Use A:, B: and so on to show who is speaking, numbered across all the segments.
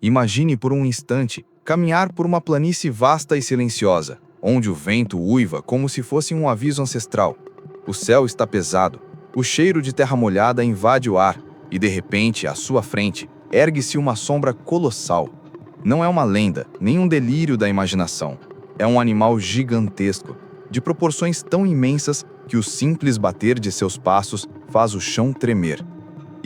A: Imagine por um instante caminhar por uma planície vasta e silenciosa, onde o vento uiva como se fosse um aviso ancestral. O céu está pesado, o cheiro de terra molhada invade o ar, e de repente, à sua frente, ergue-se uma sombra colossal. Não é uma lenda, nem um delírio da imaginação. É um animal gigantesco, de proporções tão imensas que o simples bater de seus passos faz o chão tremer.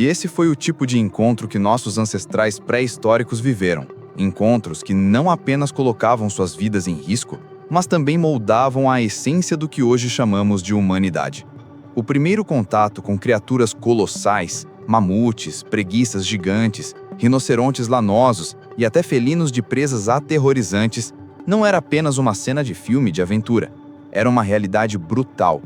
A: E esse foi o tipo de encontro que nossos ancestrais pré-históricos viveram. Encontros que não apenas colocavam suas vidas em risco, mas também moldavam a essência do que hoje chamamos de humanidade. O primeiro contato com criaturas colossais, mamutes, preguiças gigantes, rinocerontes lanosos e até felinos de presas aterrorizantes, não era apenas uma cena de filme de aventura. Era uma realidade brutal.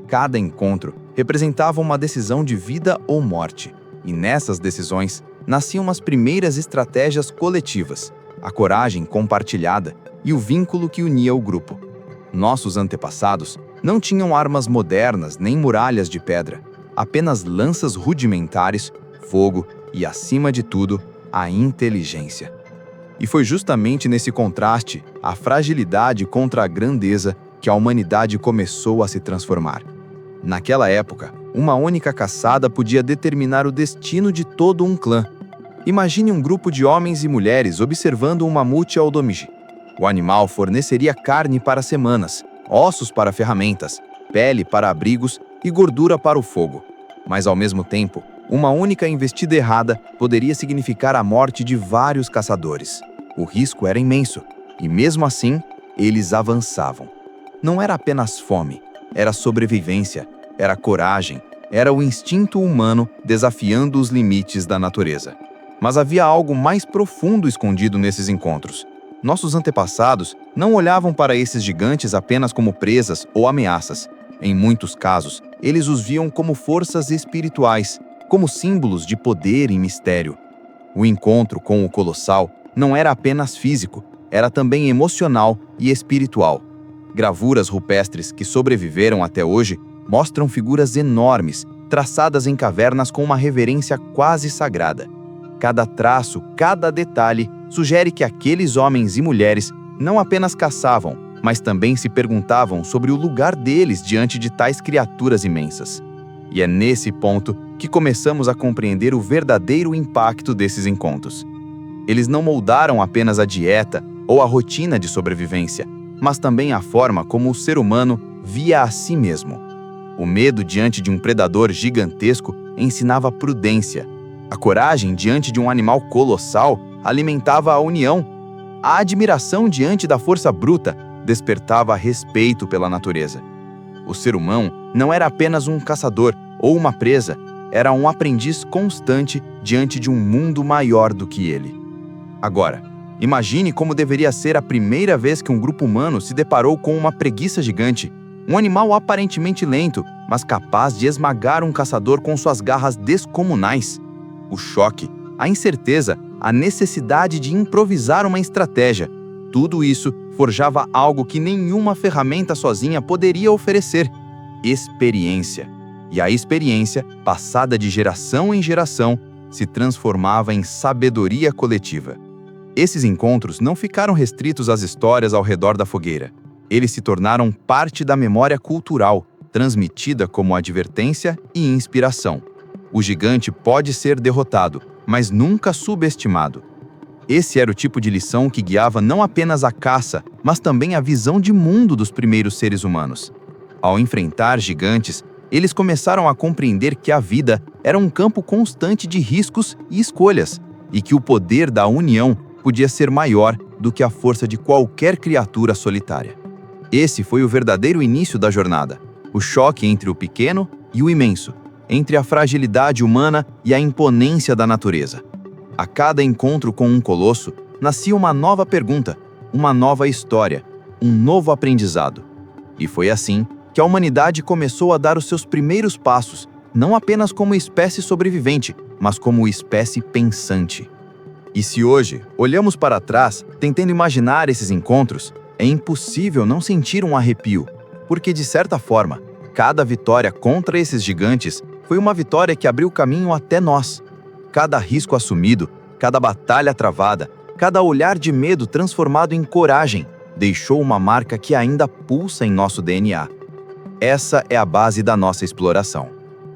A: Cada encontro representava uma decisão de vida ou morte, e nessas decisões nasciam as primeiras estratégias coletivas, a coragem compartilhada e o vínculo que unia o grupo. Nossos antepassados não tinham armas modernas nem muralhas de pedra, apenas lanças rudimentares, fogo e, acima de tudo, a inteligência. E foi justamente nesse contraste, a fragilidade contra a grandeza, que a humanidade começou a se transformar. Naquela época, uma única caçada podia determinar o destino de todo um clã. Imagine um grupo de homens e mulheres observando um mamute aldomiji. O animal forneceria carne para semanas, ossos para ferramentas, pele para abrigos e gordura para o fogo. Mas, ao mesmo tempo, uma única investida errada poderia significar a morte de vários caçadores. O risco era imenso, e mesmo assim, eles avançavam. Não era apenas fome, era sobrevivência, era coragem, era o instinto humano desafiando os limites da natureza. Mas havia algo mais profundo escondido nesses encontros. Nossos antepassados não olhavam para esses gigantes apenas como presas ou ameaças. Em muitos casos, eles os viam como forças espirituais, como símbolos de poder e mistério. O encontro com o colossal não era apenas físico, era também emocional e espiritual. Gravuras rupestres que sobreviveram até hoje mostram figuras enormes, traçadas em cavernas com uma reverência quase sagrada. Cada traço, cada detalhe sugere que aqueles homens e mulheres não apenas caçavam, mas também se perguntavam sobre o lugar deles diante de tais criaturas imensas. E é nesse ponto que começamos a compreender o verdadeiro impacto desses encontros. Eles não moldaram apenas a dieta ou a rotina de sobrevivência, mas também a forma como o ser humano via a si mesmo. O medo diante de um predador gigantesco ensinava prudência. A coragem diante de um animal colossal alimentava a união. A admiração diante da força bruta despertava respeito pela natureza. O ser humano não era apenas um caçador ou uma presa, era um aprendiz constante diante de um mundo maior do que ele. Agora, imagine como deveria ser a primeira vez que um grupo humano se deparou com uma preguiça gigante, um animal aparentemente lento, mas capaz de esmagar um caçador com suas garras descomunais. O choque, a incerteza, a necessidade de improvisar uma estratégia, tudo isso forjava algo que nenhuma ferramenta sozinha poderia oferecer: experiência. E a experiência, passada de geração em geração, se transformava em sabedoria coletiva. Esses encontros não ficaram restritos às histórias ao redor da fogueira. Eles se tornaram parte da memória cultural, transmitida como advertência e inspiração. O gigante pode ser derrotado, mas nunca subestimado. Esse era o tipo de lição que guiava não apenas a caça, mas também a visão de mundo dos primeiros seres humanos. Ao enfrentar gigantes, eles começaram a compreender que a vida era um campo constante de riscos e escolhas, e que o poder da união podia ser maior do que a força de qualquer criatura solitária. Esse foi o verdadeiro início da jornada, o choque entre o pequeno e o imenso, entre a fragilidade humana e a imponência da natureza. A cada encontro com um colosso, nascia uma nova pergunta, uma nova história, um novo aprendizado. E foi assim que a humanidade começou a dar os seus primeiros passos, não apenas como espécie sobrevivente, mas como espécie pensante. E se hoje olhamos para trás, tentando imaginar esses encontros, é impossível não sentir um arrepio, porque, de certa forma, cada vitória contra esses gigantes foi uma vitória que abriu caminho até nós. Cada risco assumido, cada batalha travada, cada olhar de medo transformado em coragem, deixou uma marca que ainda pulsa em nosso DNA. Essa é a base da nossa exploração.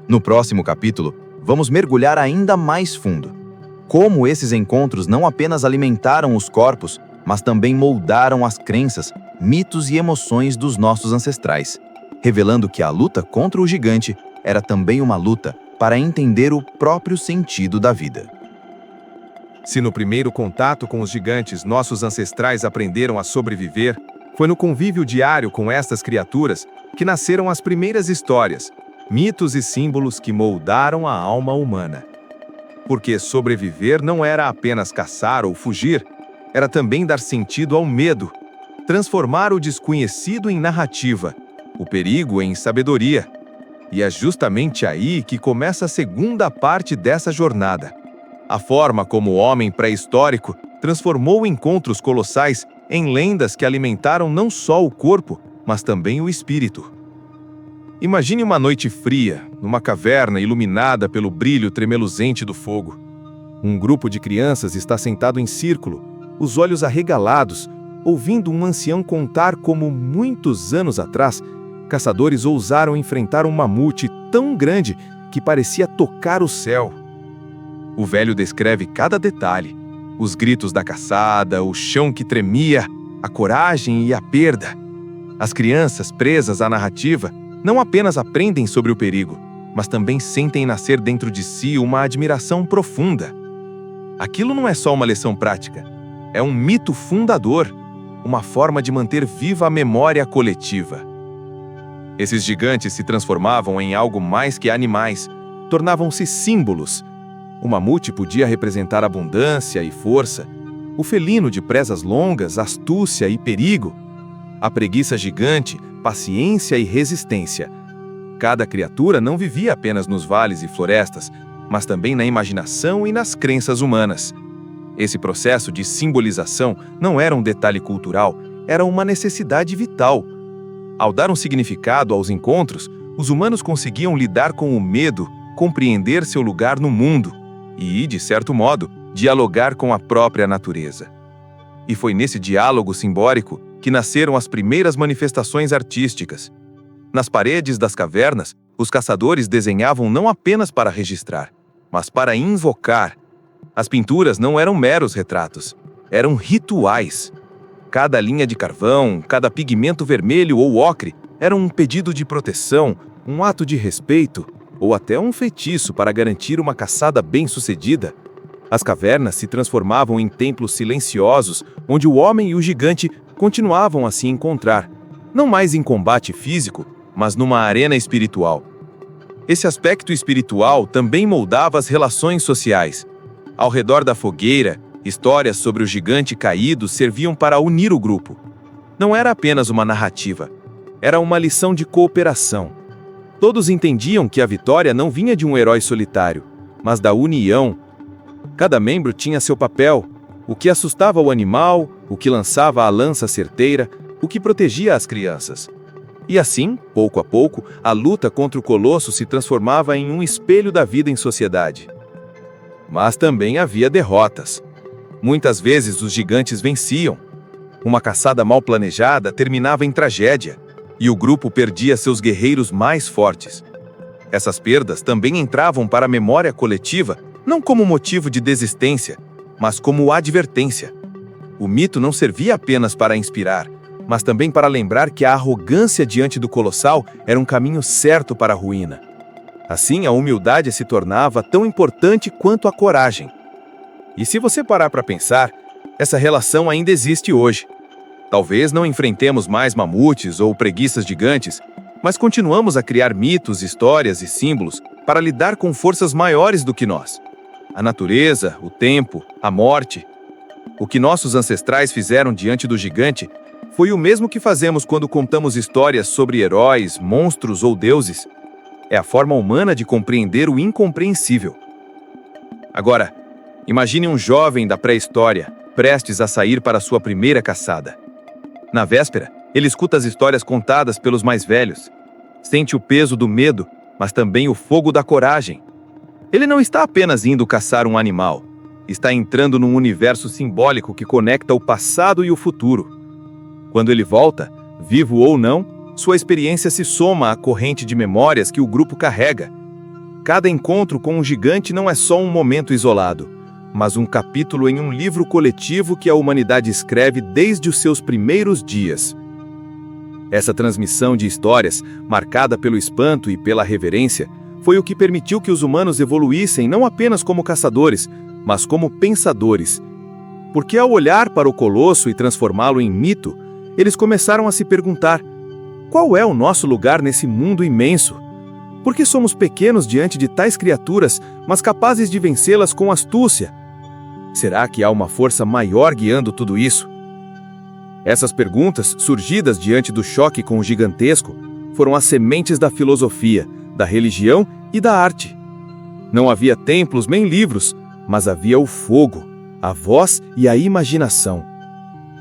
A: No próximo capítulo, vamos mergulhar ainda mais fundo. Como esses encontros não apenas alimentaram os corpos, mas também moldaram as crenças, mitos e emoções dos nossos ancestrais, revelando que a luta contra o gigante era também uma luta para entender o próprio sentido da vida.
B: Se no primeiro contato com os gigantes nossos ancestrais aprenderam a sobreviver, foi no convívio diário com estas criaturas que nasceram as primeiras histórias, mitos e símbolos que moldaram a alma humana. Porque sobreviver não era apenas caçar ou fugir, era também dar sentido ao medo, transformar o desconhecido em narrativa, o perigo em sabedoria. E é justamente aí que começa a segunda parte dessa jornada. A forma como o homem pré-histórico transformou encontros colossais em lendas que alimentaram não só o corpo, mas também o espírito. Imagine uma noite fria, numa caverna iluminada pelo brilho tremeluzente do fogo. Um grupo de crianças está sentado em círculo, os olhos arregalados, ouvindo um ancião contar como, muitos anos atrás, caçadores ousaram enfrentar um mamute tão grande que parecia tocar o céu. O velho descreve cada detalhe: os gritos da caçada, o chão que tremia, a coragem e a perda. As crianças, presas à narrativa, não apenas aprendem sobre o perigo, mas também sentem nascer dentro de si uma admiração profunda. Aquilo não é só uma lição prática, é um mito fundador, uma forma de manter viva a memória coletiva. Esses gigantes se transformavam em algo mais que animais, tornavam-se símbolos. O mamute podia representar abundância e força, o felino de presas longas, astúcia e perigo, a preguiça gigante, paciência e resistência. Cada criatura não vivia apenas nos vales e florestas, mas também na imaginação e nas crenças humanas. Esse processo de simbolização não era um detalhe cultural, era uma necessidade vital. Ao dar um significado aos encontros, os humanos conseguiam lidar com o medo, compreender seu lugar no mundo e, de certo modo, dialogar com a própria natureza. E foi nesse diálogo simbólico que nasceram as primeiras manifestações artísticas. Nas paredes das cavernas, os caçadores desenhavam não apenas para registrar, mas para invocar. As pinturas não eram meros retratos, eram rituais. Cada linha de carvão, cada pigmento vermelho ou ocre era um pedido de proteção, um ato de respeito ou até um feitiço para garantir uma caçada bem-sucedida. As cavernas se transformavam em templos silenciosos, onde o homem e o gigante continuavam a se encontrar, não mais em combate físico, mas numa arena espiritual. Esse aspecto espiritual também moldava as relações sociais. Ao redor da fogueira, histórias sobre o gigante caído serviam para unir o grupo. Não era apenas uma narrativa, era uma lição de cooperação. Todos entendiam que a vitória não vinha de um herói solitário, mas da união. Cada membro tinha seu papel, o que assustava o animal, o que lançava a lança certeira, o que protegia as crianças. E assim, pouco a pouco, a luta contra o colosso se transformava em um espelho da vida em sociedade. Mas também havia derrotas. Muitas vezes os gigantes venciam. Uma caçada mal planejada terminava em tragédia, e o grupo perdia seus guerreiros mais fortes. Essas perdas também entravam para a memória coletiva, não como motivo de desistência, mas como advertência. O mito não servia apenas para inspirar, mas também para lembrar que a arrogância diante do colossal era um caminho certo para a ruína. Assim, a humildade se tornava tão importante quanto a coragem. E se você parar para pensar, essa relação ainda existe hoje. Talvez não enfrentemos mais mamutes ou preguiças gigantes, mas continuamos a criar mitos, histórias e símbolos para lidar com forças maiores do que nós. A natureza, o tempo, a morte. O que nossos ancestrais fizeram diante do gigante foi o mesmo que fazemos quando contamos histórias sobre heróis, monstros ou deuses. É a forma humana de compreender o incompreensível. Agora, imagine um jovem da pré-história, prestes a sair para sua primeira caçada. Na véspera, ele escuta as histórias contadas pelos mais velhos. Sente o peso do medo, mas também o fogo da coragem. Ele não está apenas indo caçar um animal. está entrando num universo simbólico que conecta o passado e o futuro. Quando ele volta, vivo ou não, sua experiência se soma à corrente de memórias que o grupo carrega. Cada encontro com um gigante não é só um momento isolado, mas um capítulo em um livro coletivo que a humanidade escreve desde os seus primeiros dias. Essa transmissão de histórias, marcada pelo espanto e pela reverência, foi o que permitiu que os humanos evoluíssem não apenas como caçadores, mas como pensadores. Porque ao olhar para o colosso e transformá-lo em mito, eles começaram a se perguntar: qual é o nosso lugar nesse mundo imenso? Por que somos pequenos diante de tais criaturas, mas capazes de vencê-las com astúcia? Será que há uma força maior guiando tudo isso? Essas perguntas, surgidas diante do choque com o gigantesco, foram as sementes da filosofia, da religião e da arte. Não havia templos nem livros, mas havia o fogo, a voz e a imaginação.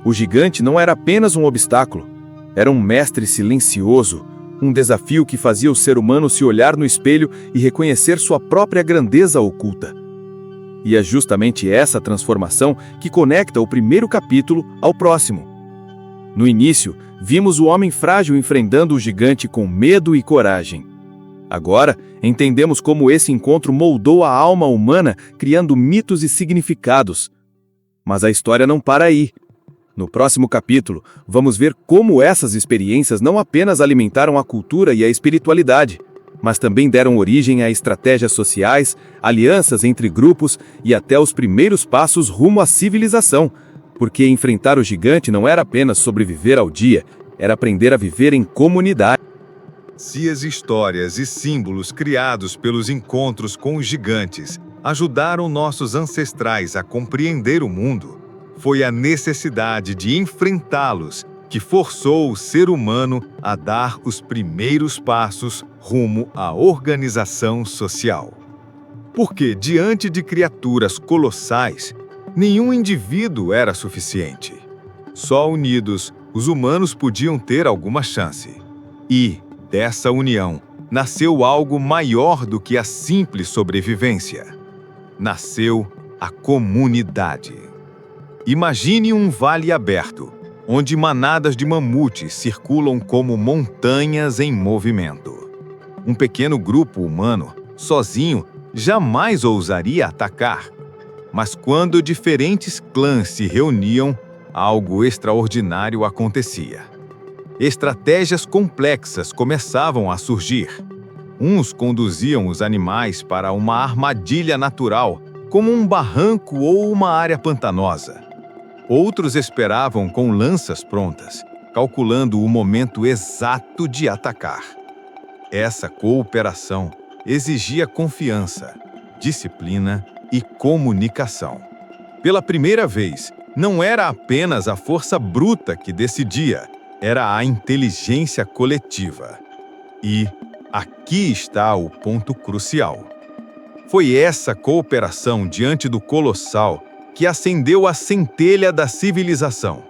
B: O gigante não era apenas um obstáculo, era um mestre silencioso, um desafio que fazia o ser humano se olhar no espelho e reconhecer sua própria grandeza oculta. E é justamente essa transformação que conecta o primeiro capítulo ao próximo. No início, vimos o homem frágil enfrentando o gigante com medo e coragem. Agora, entendemos como esse encontro moldou a alma humana, criando mitos e significados. Mas a história não para aí. No próximo capítulo, vamos ver como essas experiências não apenas alimentaram a cultura e a espiritualidade, mas também deram origem a estratégias sociais, alianças entre grupos e até os primeiros passos rumo à civilização, porque enfrentar o gigante não era apenas sobreviver ao dia, era aprender a viver em comunidade.
C: Se as histórias e símbolos criados pelos encontros com os gigantes ajudaram nossos ancestrais a compreender o mundo, foi a necessidade de enfrentá-los que forçou o ser humano a dar os primeiros passos rumo à organização social. Porque, diante de criaturas colossais, nenhum indivíduo era suficiente. Só unidos, os humanos podiam ter alguma chance. E, dessa união, nasceu algo maior do que a simples sobrevivência. Nasceu a comunidade. Imagine um vale aberto, onde manadas de mamutes circulam como montanhas em movimento. Um pequeno grupo humano, sozinho, jamais ousaria atacar. Mas quando diferentes clãs se reuniam, algo extraordinário acontecia. Estratégias complexas começavam a surgir. Uns conduziam os animais para uma armadilha natural, como um barranco ou uma área pantanosa. Outros esperavam com lanças prontas, calculando o momento exato de atacar. Essa cooperação exigia confiança, disciplina e comunicação. Pela primeira vez, não era apenas a força bruta que decidia, era a inteligência coletiva. E aqui está o ponto crucial. Foi essa cooperação diante do colossal que acendeu a centelha da civilização.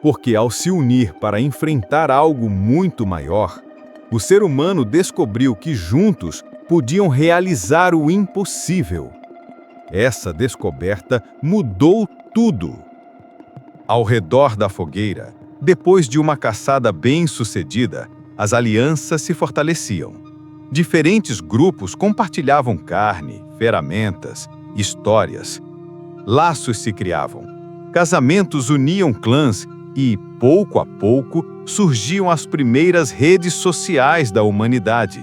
C: Porque ao se unir para enfrentar algo muito maior, o ser humano descobriu que juntos podiam realizar o impossível. Essa descoberta mudou tudo. Ao redor da fogueira, depois de uma caçada bem-sucedida, as alianças se fortaleciam. Diferentes grupos compartilhavam carne, ferramentas, histórias. Laços se criavam, casamentos uniam clãs e, pouco a pouco, surgiam as primeiras redes sociais da humanidade.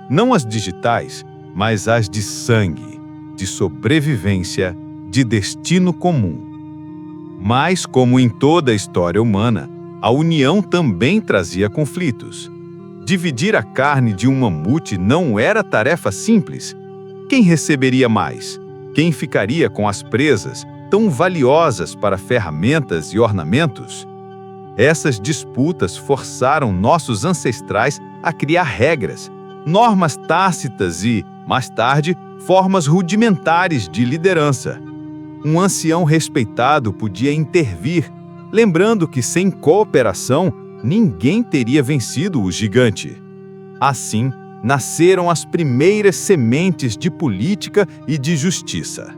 C: Não as digitais, mas as de sangue, de sobrevivência, de destino comum. Mas, como em toda a história humana, a união também trazia conflitos. Dividir a carne de um mamute não era tarefa simples. Quem receberia mais? Quem ficaria com as presas, tão valiosas para ferramentas e ornamentos? Essas disputas forçaram nossos ancestrais a criar regras, normas tácitas e, mais tarde, formas rudimentares de liderança. Um ancião respeitado podia intervir, lembrando que sem cooperação, ninguém teria vencido o gigante. Assim, nasceram as primeiras sementes de política e de justiça.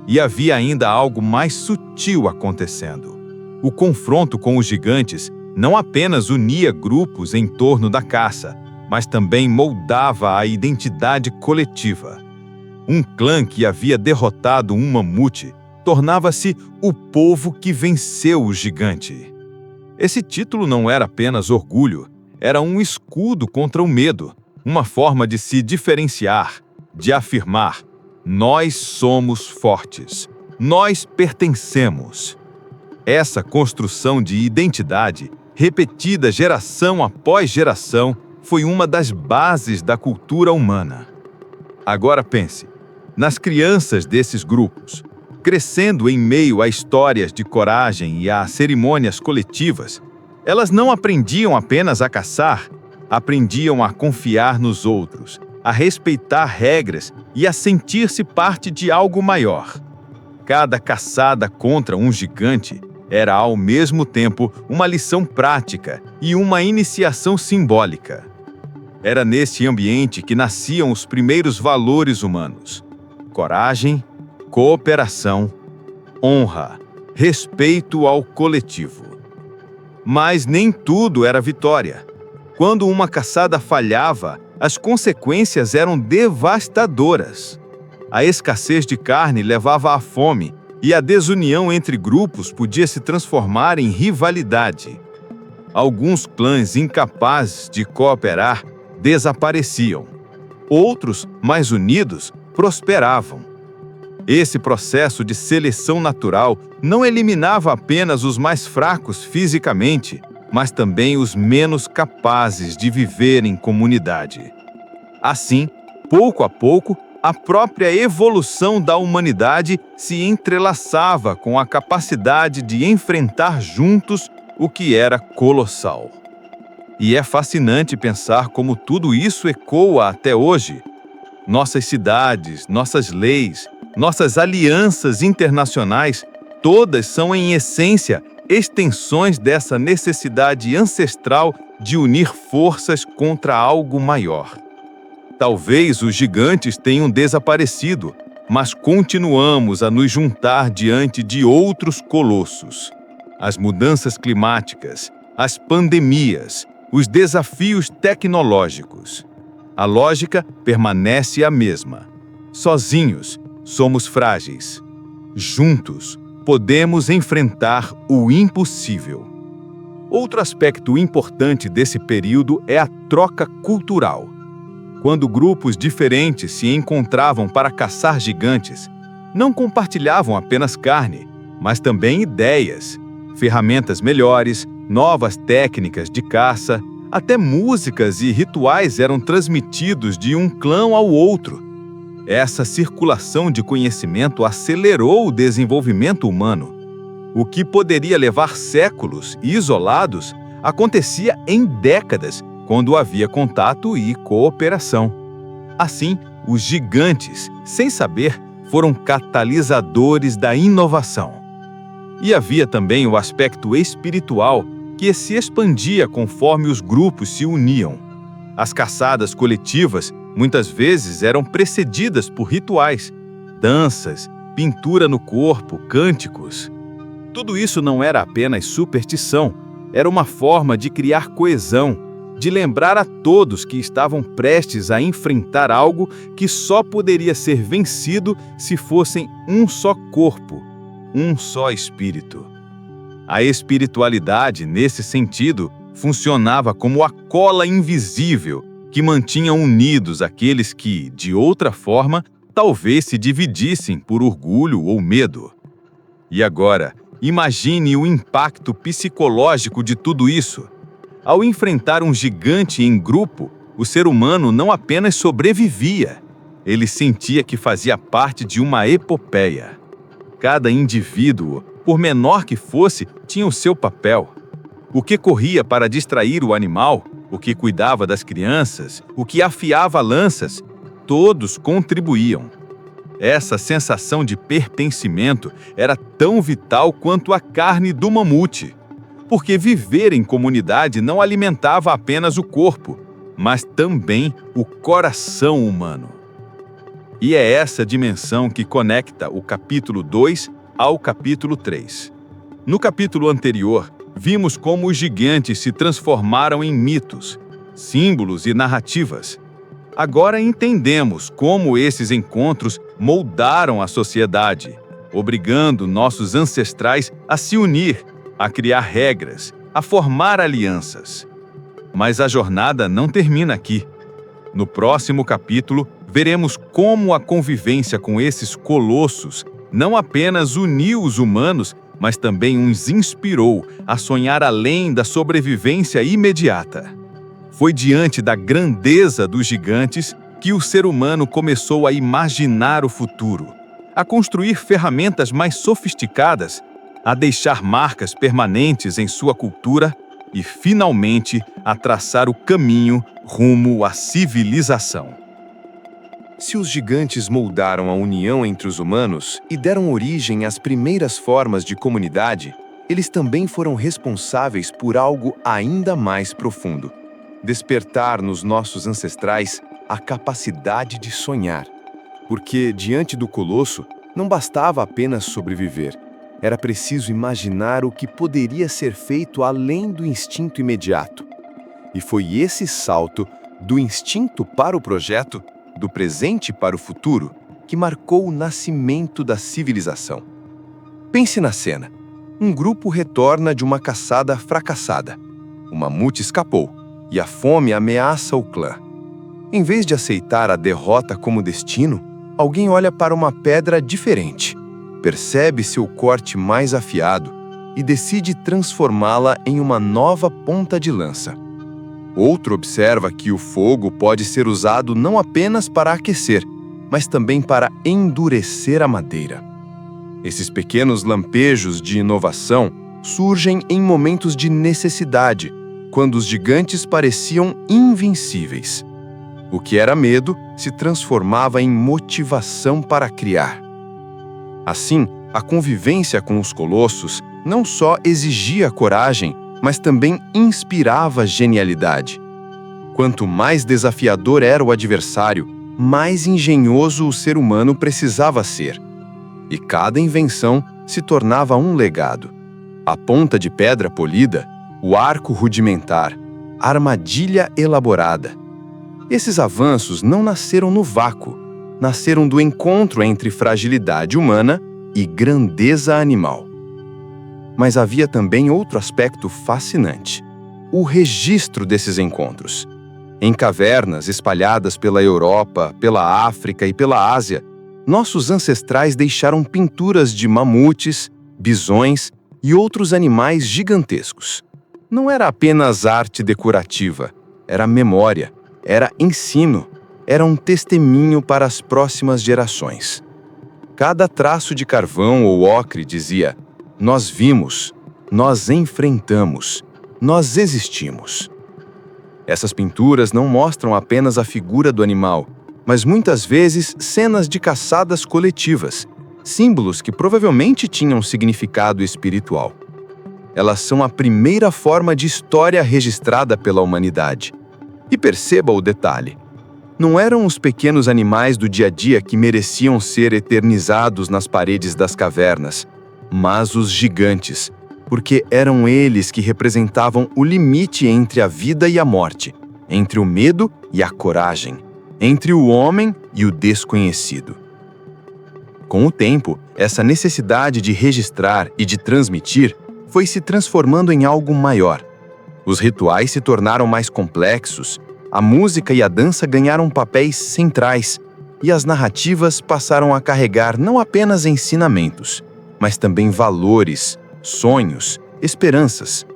B: E havia ainda algo mais sutil acontecendo. O confronto com os gigantes não apenas unia grupos em torno da caça, mas também moldava a identidade coletiva. Um clã que havia derrotado um mamute tornava-se o povo que venceu o gigante. Esse título não era apenas orgulho, era um escudo contra o medo, uma forma de se diferenciar, de afirmar: nós somos fortes, nós pertencemos. Essa construção de identidade, repetida geração após geração, foi uma das bases da cultura humana. Agora pense, nas crianças desses grupos, crescendo em meio a histórias de coragem e a cerimônias coletivas, elas não aprendiam apenas a caçar, aprendiam a confiar nos outros, a respeitar regras e a sentir-se parte de algo maior. Cada caçada contra um gigante era ao mesmo tempo uma lição prática e uma iniciação simbólica. Era nesse ambiente que nasciam os primeiros valores humanos: coragem, cooperação, honra, respeito ao coletivo. Mas nem tudo era vitória. Quando uma caçada falhava, as consequências eram devastadoras. A escassez de carne levava à fome, e a desunião entre grupos podia se transformar em rivalidade. Alguns clãs incapazes de cooperar desapareciam. Outros, mais unidos, prosperavam. Esse processo de seleção natural não eliminava apenas os mais fracos fisicamente, mas também os menos capazes de viver em comunidade. Assim, pouco a pouco, a própria evolução da humanidade se entrelaçava com a capacidade de enfrentar juntos o que era colossal. E é fascinante pensar como tudo isso ecoa até hoje. Nossas cidades, nossas leis, nossas alianças internacionais, todas são, em essência, extensões dessa necessidade ancestral de unir forças contra algo maior. Talvez os gigantes tenham desaparecido, mas continuamos a nos juntar diante de outros colossos. As mudanças climáticas, as pandemias, os desafios tecnológicos. A lógica permanece a mesma. Sozinhos, somos frágeis. Juntos, podemos enfrentar o impossível. Outro aspecto importante desse período é a troca cultural. Quando grupos diferentes se encontravam para caçar gigantes, não compartilhavam apenas carne, mas também ideias, ferramentas melhores, novas técnicas de caça, até músicas e rituais eram transmitidos de um clã ao outro. Essa circulação de conhecimento acelerou o desenvolvimento humano. O que poderia levar séculos isolados acontecia em décadas, quando havia contato e cooperação. Assim, os gigantes, sem saber, foram catalisadores da inovação. E havia também o aspecto espiritual, que se expandia conforme os grupos se uniam. As caçadas coletivas muitas vezes eram precedidas por rituais, danças, pintura no corpo, cânticos. Tudo isso não era apenas superstição, era uma forma de criar coesão, de lembrar a todos que estavam prestes a enfrentar algo que só poderia ser vencido se fossem um só corpo, um só espírito. A espiritualidade, nesse sentido, funcionava como a cola invisível que mantinha unidos aqueles que, de outra forma, talvez se dividissem por orgulho ou medo. E agora, imagine o impacto psicológico de tudo isso. Ao enfrentar um gigante em grupo, o ser humano não apenas sobrevivia, ele sentia que fazia parte de uma epopeia. Cada indivíduo, por menor que fosse, tinha o seu papel. O que corria para distrair o animal, o que cuidava das crianças, o que afiava lanças, todos contribuíam. Essa sensação de pertencimento era tão vital quanto a carne do mamute, porque viver em comunidade não alimentava apenas o corpo, mas também o coração humano.
C: E é essa dimensão que conecta o capítulo 2 ao capítulo 3. No capítulo anterior, vimos como os gigantes se transformaram em mitos, símbolos e narrativas. Agora entendemos como esses encontros moldaram a sociedade, obrigando nossos ancestrais a se unir, a criar regras, a formar alianças. Mas a jornada não termina aqui. No próximo capítulo, veremos como a convivência com esses colossos não apenas uniu os humanos, mas também os inspirou a sonhar além da sobrevivência imediata. Foi diante da grandeza dos gigantes que o ser humano começou a imaginar o futuro, a construir ferramentas mais sofisticadas, a deixar marcas permanentes em sua cultura e, finalmente, a traçar o caminho rumo à civilização.
B: Se os gigantes moldaram a união entre os humanos e deram origem às primeiras formas de comunidade, eles também foram responsáveis por algo ainda mais profundo: despertar nos nossos ancestrais a capacidade de sonhar. Porque, diante do colosso, não bastava apenas sobreviver. Era preciso imaginar o que poderia ser feito além do instinto imediato. E foi esse salto do instinto para o projeto, do presente para o futuro, que marcou o nascimento da civilização. Pense na cena. Um grupo retorna de uma caçada fracassada. O mamute escapou e a fome ameaça o clã. Em vez de aceitar a derrota como destino, alguém olha para uma pedra diferente, percebe seu corte mais afiado e decide transformá-la em uma nova ponta de lança. Outro observa que o fogo pode ser usado não apenas para aquecer, mas também para endurecer a madeira. Esses pequenos lampejos de inovação surgem em momentos de necessidade, quando os gigantes pareciam invencíveis. O que era medo se transformava em motivação para criar. Assim, a convivência com os colossos não só exigia coragem, mas também inspirava genialidade. Quanto mais desafiador era o adversário, mais engenhoso o ser humano precisava ser. E cada invenção se tornava um legado. A ponta de pedra polida, o arco rudimentar, a armadilha elaborada. Esses avanços não nasceram no vácuo, nasceram do encontro entre fragilidade humana e grandeza animal. Mas havia também outro aspecto fascinante: o registro desses encontros. Em cavernas espalhadas pela Europa, pela África e pela Ásia, nossos ancestrais deixaram pinturas de mamutes, bisões e outros animais gigantescos. Não era apenas arte decorativa, era memória, era ensino, era um testemunho para as próximas gerações. Cada traço de carvão ou ocre dizia: nós vimos, nós enfrentamos, nós existimos. Essas pinturas não mostram apenas a figura do animal, mas muitas vezes cenas de caçadas coletivas, símbolos que provavelmente tinham significado espiritual. Elas são a primeira forma de história registrada pela humanidade. E perceba o detalhe: não eram os pequenos animais do dia a dia que mereciam ser eternizados nas paredes das cavernas, mas os gigantes, porque eram eles que representavam o limite entre a vida e a morte, entre o medo e a coragem, entre o homem e o desconhecido. Com o tempo, essa necessidade de registrar e de transmitir foi se transformando em algo maior. Os rituais se tornaram mais complexos, a música e a dança ganharam papéis centrais, e as narrativas passaram a carregar não apenas ensinamentos, mas também valores, sonhos, esperanças.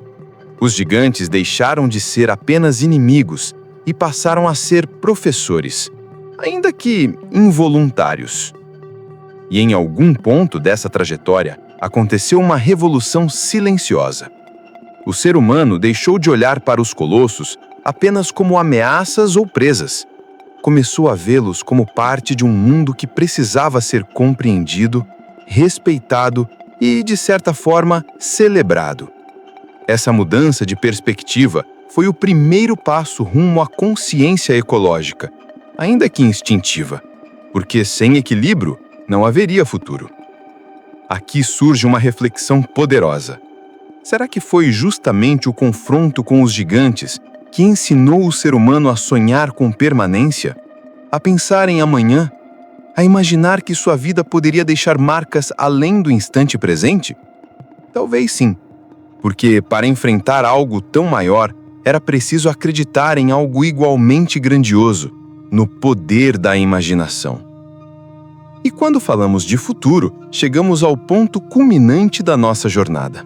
B: Os gigantes deixaram de ser apenas inimigos e passaram a ser professores, ainda que involuntários. E em algum ponto dessa trajetória, aconteceu uma revolução silenciosa. O ser humano deixou de olhar para os colossos apenas como ameaças ou presas. Começou a vê-los como parte de um mundo que precisava ser compreendido, respeitado e, de certa forma, celebrado. Essa mudança de perspectiva foi o primeiro passo rumo à consciência ecológica, ainda que instintiva.
A: porque sem equilíbrio não haveria futuro. Aqui surge uma reflexão poderosa. Será que foi justamente o confronto com os gigantes que ensinou o ser humano a sonhar com permanência, a pensar em amanhã, a imaginar que sua vida poderia deixar marcas além do instante presente? Talvez sim, porque para enfrentar algo tão maior, era preciso acreditar em algo igualmente grandioso, no poder da imaginação. E quando falamos de futuro, chegamos ao ponto culminante da nossa jornada.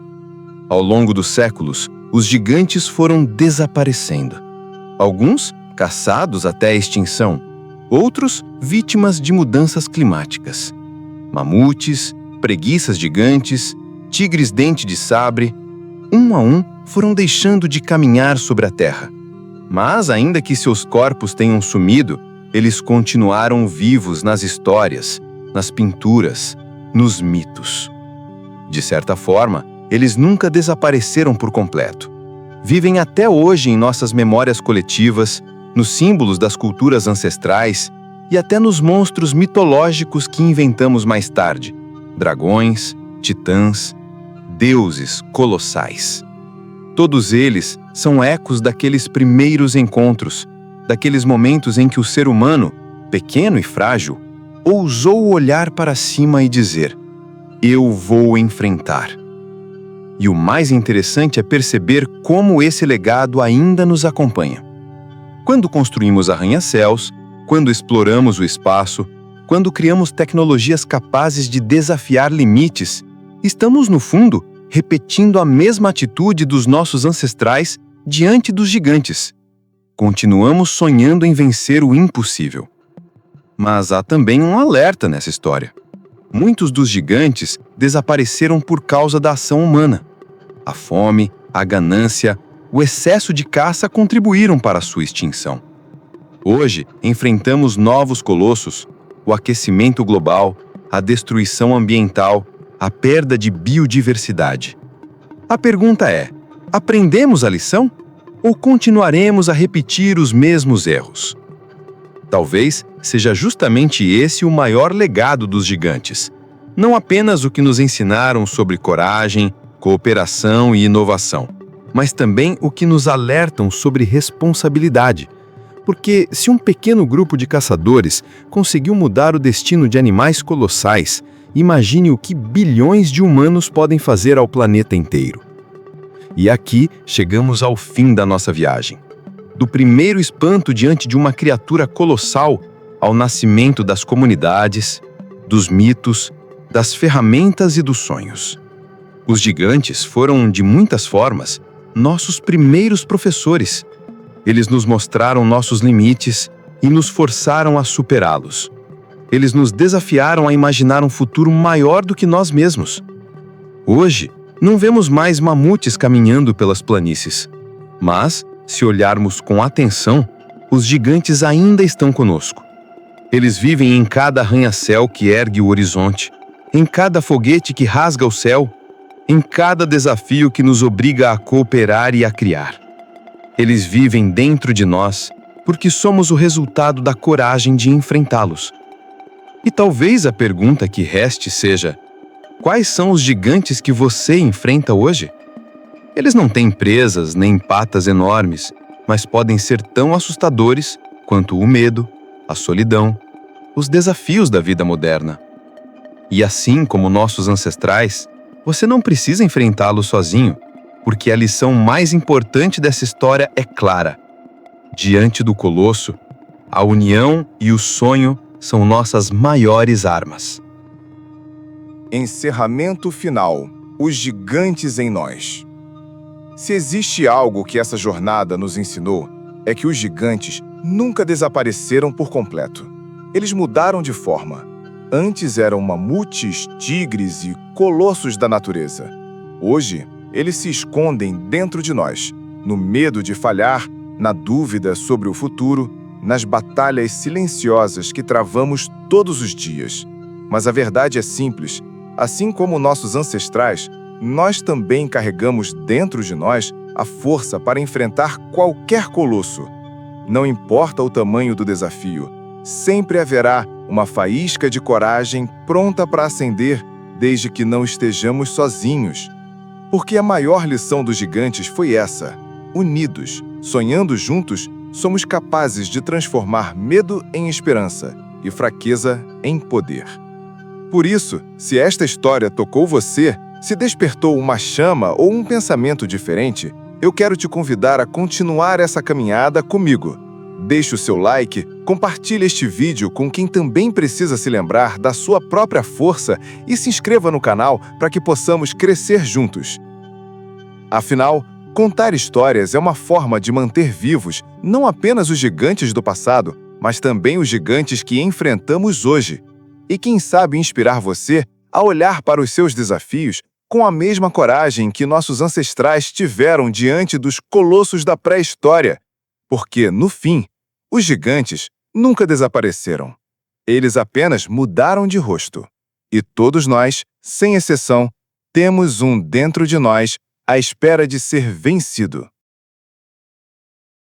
A: Ao longo dos séculos, os gigantes foram desaparecendo. Alguns caçados até a extinção, outros vítimas de mudanças climáticas. Mamutes, preguiças gigantes, tigres dente de sabre, um a um foram deixando de caminhar sobre a Terra. Mas, ainda que seus corpos tenham sumido, eles continuaram vivos nas histórias, nas pinturas, nos mitos. De certa forma, eles nunca desapareceram por completo. Vivem até hoje em nossas memórias coletivas, nos símbolos das culturas ancestrais e até nos monstros mitológicos que inventamos mais tarde: dragões, titãs, deuses colossais. Todos eles são ecos daqueles primeiros encontros, daqueles momentos em que o ser humano, pequeno e frágil, ousou olhar para cima e dizer: "Eu vou enfrentar." E o mais interessante é perceber como esse legado ainda nos acompanha. Quando construímos arranha-céus, quando exploramos o espaço, quando criamos tecnologias capazes de desafiar limites, estamos, no fundo, repetindo a mesma atitude dos nossos ancestrais diante dos gigantes. Continuamos sonhando em vencer o impossível. Mas há também um alerta nessa história. Muitos dos gigantes desapareceram por causa da ação humana. A fome, a ganância, o excesso de caça contribuíram para a sua extinção. Hoje, enfrentamos novos colossos: o aquecimento global, a destruição ambiental, a perda de biodiversidade. A pergunta é: aprendemos a lição? Ou continuaremos a repetir os mesmos erros? Talvez seja justamente esse o maior legado dos gigantes. Não apenas o que nos ensinaram sobre coragem, cooperação e inovação, mas também o que nos alertam sobre responsabilidade. Porque se um pequeno grupo de caçadores conseguiu mudar o destino de animais colossais, imagine o que bilhões de humanos podem fazer ao planeta inteiro. E aqui chegamos ao fim da nossa viagem. Do primeiro espanto diante de uma criatura colossal, ao nascimento das comunidades, dos mitos, das ferramentas e dos sonhos. Os gigantes foram, de muitas formas, nossos primeiros professores. Eles nos mostraram nossos limites e nos forçaram a superá-los. Eles nos desafiaram a imaginar um futuro maior do que nós mesmos. Hoje, não vemos mais mamutes caminhando pelas planícies. Mas, se olharmos com atenção, os gigantes ainda estão conosco. Eles vivem em cada arranha-céu que ergue o horizonte, em cada foguete que rasga o céu, em cada desafio que nos obriga a cooperar e a criar. Eles vivem dentro de nós porque somos o resultado da coragem de enfrentá-los. E talvez a pergunta que reste seja: quais são os gigantes que você enfrenta hoje? Eles não têm presas nem patas enormes, mas podem ser tão assustadores quanto o medo, a solidão, os desafios da vida moderna. E assim como nossos ancestrais, você não precisa enfrentá-los sozinho, porque a lição mais importante dessa história é clara. Diante do colosso, a união e o sonho são nossas maiores armas.
D: Encerramento final: os gigantes em nós. Se existe algo que essa jornada nos ensinou, é que os gigantes nunca desapareceram por completo. Eles mudaram de forma. Antes eram mamutes, tigres e colossos da natureza. Hoje, eles se escondem dentro de nós, no medo de falhar, na dúvida sobre o futuro, nas batalhas silenciosas que travamos todos os dias. Mas a verdade é simples: assim como nossos ancestrais, nós também carregamos dentro de nós a força para enfrentar qualquer colosso. Não importa o tamanho do desafio, sempre haverá uma faísca de coragem pronta para acender, desde que não estejamos sozinhos. Porque a maior lição dos gigantes foi essa: unidos, sonhando juntos, somos capazes de transformar medo em esperança e fraqueza em poder. Por isso, se esta história tocou você, se despertou uma chama ou um pensamento diferente, eu quero te convidar a continuar essa caminhada comigo. Deixe o seu like, compartilhe este vídeo com quem também precisa se lembrar da sua própria força e se inscreva no canal para que possamos crescer juntos. Afinal, contar histórias é uma forma de manter vivos não apenas os gigantes do passado, mas também os gigantes que enfrentamos hoje. E quem sabe inspirar você a olhar para os seus desafios com a mesma coragem que nossos ancestrais tiveram diante dos colossos da pré-história. Porque, no fim, os gigantes nunca desapareceram. Eles apenas mudaram de rosto. E todos nós, sem exceção, temos um dentro de nós à espera de ser vencido.